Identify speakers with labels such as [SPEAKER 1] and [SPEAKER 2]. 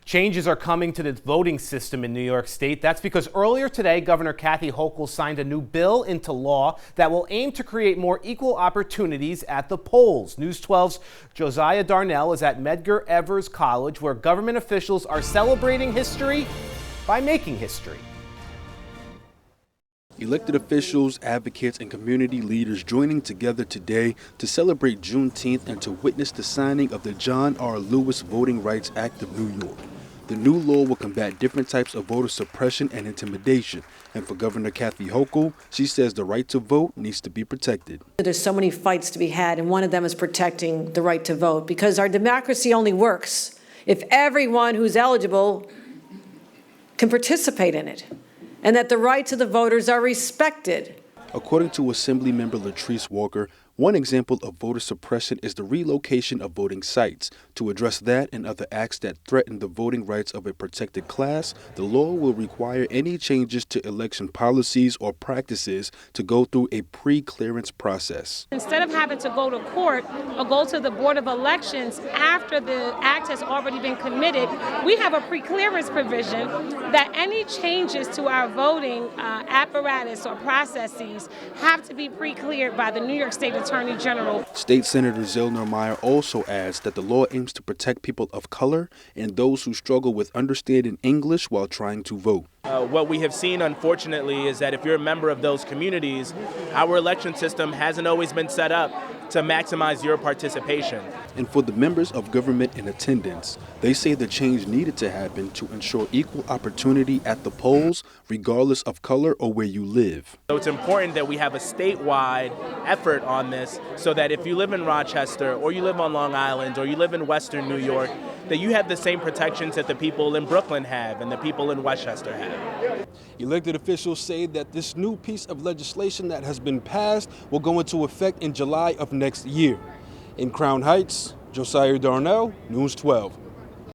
[SPEAKER 1] Changes are coming to the voting system in New York State. That's because earlier today, Governor Kathy Hochul signed a new bill into law that will aim to create more equal opportunities at the polls. News 12's Josiah Darnell is at Medgar Evers College, where government officials are celebrating history by making history.
[SPEAKER 2] Elected officials, advocates, and community leaders joining together today to celebrate Juneteenth and to witness the signing of the John R. Lewis Voting Rights Act of New York. The new law will combat different types of voter suppression and intimidation. And for Governor Kathy Hochul, she says the right to vote needs to be protected.
[SPEAKER 3] There's so many fights to be had, and one of them is protecting the right to vote, because our democracy only works if everyone who's eligible can participate in it, and that the rights of the voters are respected.
[SPEAKER 2] According to Assemblymember Latrice Walker, one example of voter suppression is the relocation of voting sites. To address that and other acts that threaten the voting rights of a protected class, the law will require any changes to election policies or practices to go through a pre-clearance process.
[SPEAKER 4] Instead of having to go to court or go to the Board of Elections after the act has already been committed, we have a pre-clearance provision that any changes to our voting apparatus or processes have to be pre-cleared by the New York State Attorney General.
[SPEAKER 2] State Senator Zellner Meyer also adds that the law aims to protect people of color and those who struggle with understanding English while trying to vote.
[SPEAKER 5] What we have seen, unfortunately, is that if you're a member of those communities, our election system hasn't always been set up to maximize your participation.
[SPEAKER 2] And for the members of government in attendance, they say the change needed to happen to ensure equal opportunity at the polls, regardless of color or where you live.
[SPEAKER 5] So it's important that we have a statewide effort on this so that if you live in Rochester or you live on Long Island or you live in Western New York, that you have the same protections that the people in Brooklyn have and the people in Westchester have.
[SPEAKER 2] Elected officials say that this new piece of legislation that has been passed will go into effect in July of next year. In Crown Heights, Josiah Darnell, News 12.